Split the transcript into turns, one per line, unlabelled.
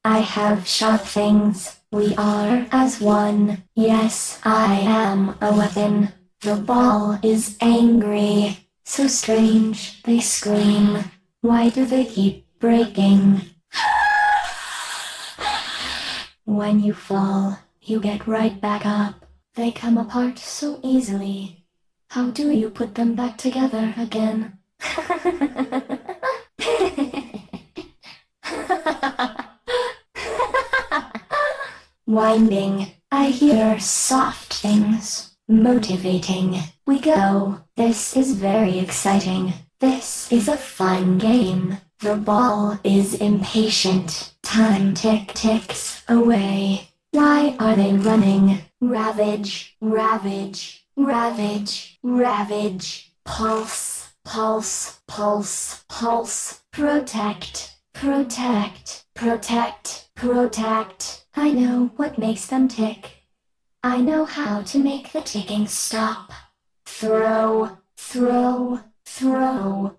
I have sharp things. We are as one. Yes, I am a weapon. The ball is angry. So strange, they scream. Why do they keep breaking? When you fall, you get right back up. They come apart so easily. How do you put them back together again? Winding, I hear soft things. Motivating, we go. This is very exciting. This is a fun game. The ball is impatient. Time ticks away. Why are they running? Ravage, ravage, ravage, ravage. Pulse, pulse, pulse, pulse. Protect, protect, protect, protect. I know what makes them tick. I know how to make the ticking stop. Throw, throw, throw.